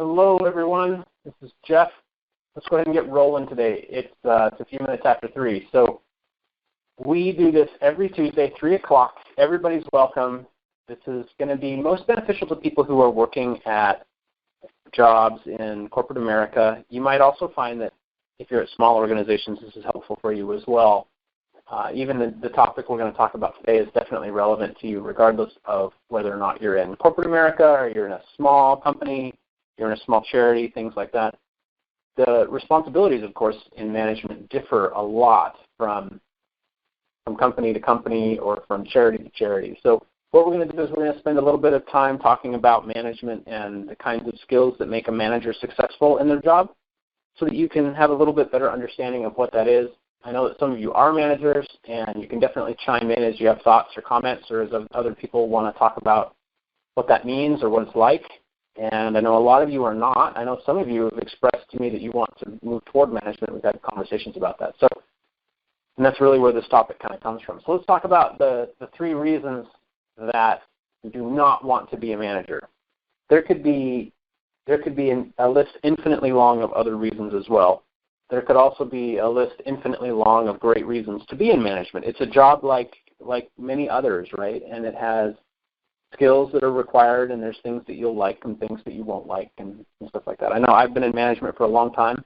Hello, everyone. This is Jeff. Let's go ahead and get rolling today. It's a few minutes after 3. So we do this every Tuesday, 3 o'clock. Everybody's welcome. This is going to be most beneficial to people who are working at jobs in corporate America. You might also find that if you're at small organizations, this is helpful for you as well. Even the topic we're going to talk about today is definitely relevant to you regardless of whether or not you're in corporate America or you're in a small company, you're in a small charity, things like that. The responsibilities, of course, in management differ a lot from company to company or from charity to charity. So what we're going to do is we're going to spend a little bit of time talking about management and the kinds of skills that make a manager successful in their job so that you can have a little bit better understanding of what that is. I know that some of you are managers, and you can definitely chime in as you have thoughts or comments or as other people want to talk about what that means or what it's like. And I know a lot of you are not. I know some of you have expressed to me that you want to move toward management. We've had conversations about that. And that's really where this topic kind of comes from. So let's talk about the 3 reasons that you do not want to be a manager. There could be a list infinitely long of other reasons as well. There could also be a list infinitely long of great reasons to be in management. It's a job like many others, right? And it has skills that are required, and there's things that you'll like and things that you won't like and stuff like that. I know I've been in management for a long time,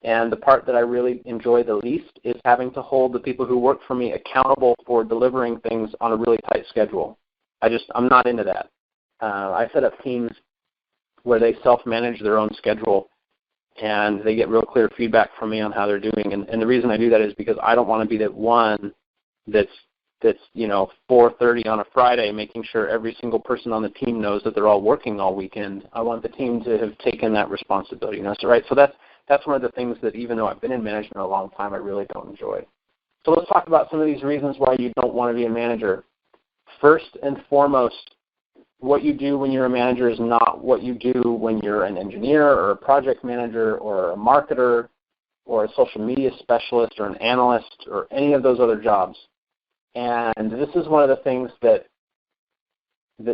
and the part that I really enjoy the least is having to hold the people who work for me accountable for delivering things on a really tight schedule. I'm not into that. I set up teams where they self-manage their own schedule, and they get real clear feedback from me on how they're doing. And the reason I do that is because I don't want to be that one that's 4:30 on a Friday making sure every single person on the team knows that they're all working all weekend. I want the team to have taken that responsibility. Right? So that's one of the things that even though I've been in management a long time, I really don't enjoy. So let's talk about some of these reasons why you don't want to be a manager. First and foremost, what you do when you're a manager is not what you do when you're an engineer or a project manager or a marketer or a social media specialist or an analyst or any of those other jobs. And this is one of the things that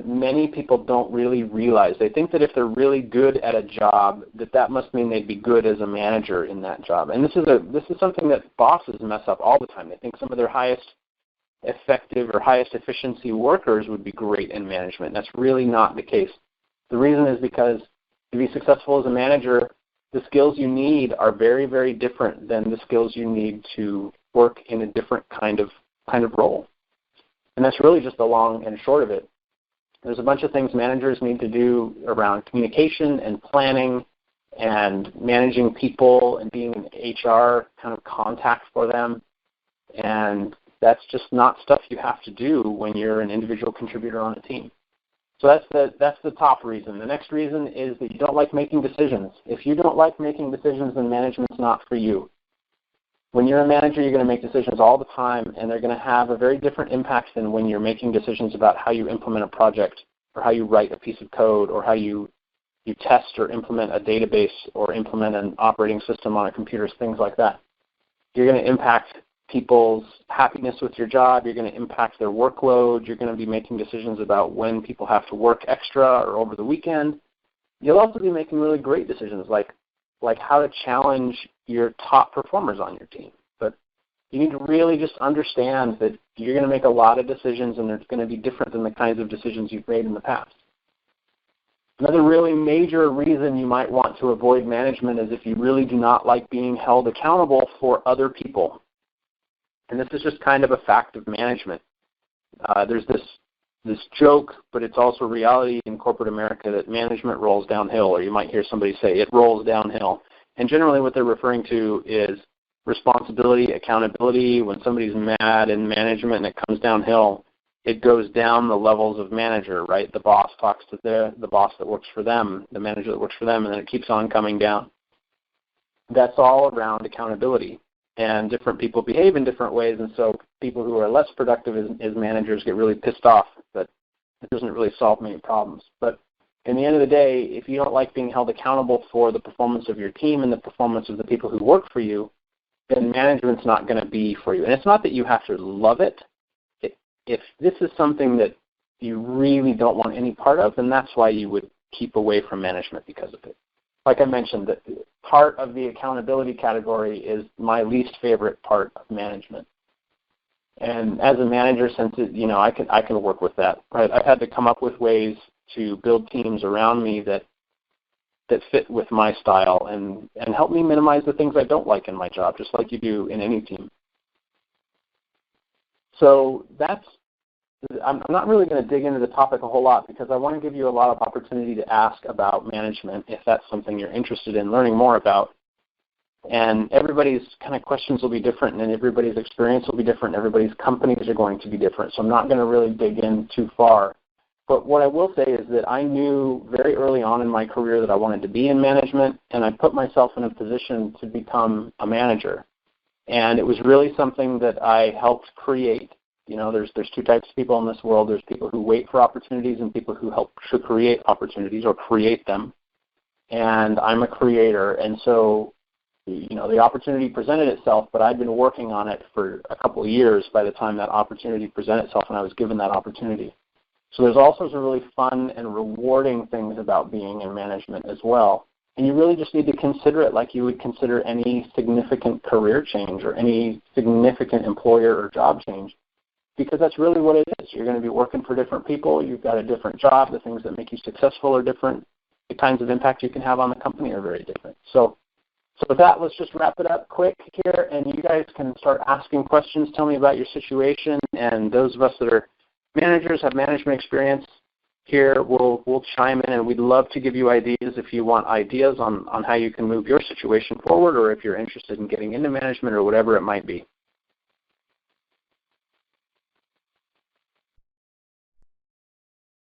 many people don't really realize. They think that if they're really good at a job, that must mean they'd be good as a manager in that job. And this is something that bosses mess up all the time. They think some of their highest effective or highest efficiency workers would be great in management. That's really not the case. The reason is because to be successful as a manager, the skills you need are very, very different than the skills you need to work in a different kind of role. And that's really just the long and short of it. There's a bunch of things managers need to do around communication and planning and managing people and being an HR kind of contact for them. And that's just not stuff you have to do when you're an individual contributor on a team. So that's the top reason. The next reason is that you don't like making decisions. If you don't like making decisions, then management's not for you. When you're a manager, you're going to make decisions all the time, and they're going to have a very different impact than when you're making decisions about how you implement a project or how you write a piece of code or how you test or implement a database or implement an operating system on a computer, things like that. You're going to impact people's happiness with your job. You're going to impact their workload. You're going to be making decisions about when people have to work extra or over the weekend. You'll also be making really great decisions like how to challenge your top performers on your team. But you need to really just understand that you're going to make a lot of decisions, and they're going to be different than the kinds of decisions you've made in the past. Another really major reason you might want to avoid management is if you really do not like being held accountable for other people. And this is just kind of a fact of management. There's this joke, but it's also reality in corporate America that management rolls downhill, or you might hear somebody say it rolls downhill. And generally what they're referring to is responsibility, accountability. When somebody's mad in management and it comes downhill, it goes down the levels of manager, right? The boss talks to the boss that works for them, the manager that works for them, and then it keeps on coming down. That's all around accountability. And different people behave in different ways, and so people who are less productive as managers get really pissed off, but it doesn't really solve many problems. But in the end of the day, if you don't like being held accountable for the performance of your team and the performance of the people who work for you, then management's not going to be for you. And it's not that you have to love it. If this is something that you really don't want any part of, then that's why you would keep away from management because of it. like I mentioned, that part of the accountability category is my least favorite part of management. And as a manager, since I can work with that. Right? I've had to come up with ways to build teams around me that fit with my style and help me minimize the things I don't like in my job, just like you do in any team. So I'm not really going to dig into the topic a whole lot because I want to give you a lot of opportunity to ask about management if that's something you're interested in learning more about. And everybody's kind of questions will be different, and everybody's experience will be different. Everybody's companies are going to be different. So I'm not going to really dig in too far. But what I will say is that I knew very early on in my career that I wanted to be in management, and I put myself in a position to become a manager. And it was really something that I helped create. There's two types of people in this world. There's people who wait for opportunities and people who help to create opportunities or create them. And I'm a creator, and so the opportunity presented itself, but I'd been working on it for a couple of years by the time that opportunity presented itself and I was given that opportunity. So there's all sorts of really fun and rewarding things about being in management as well. And you really just need to consider it like you would consider any significant career change or any significant employer or job change, because that's really what it is. You're going to be working for different people. You've got a different job. The things that make you successful are different. The kinds of impact you can have on the company are very different. So with that, let's just wrap it up quick here, and you guys can start asking questions. Tell me about your situation, and those of us that are managers, have management experience here, we'll chime in, and we'd love to give you ideas if you want ideas on how you can move your situation forward, or if you're interested in getting into management or whatever it might be.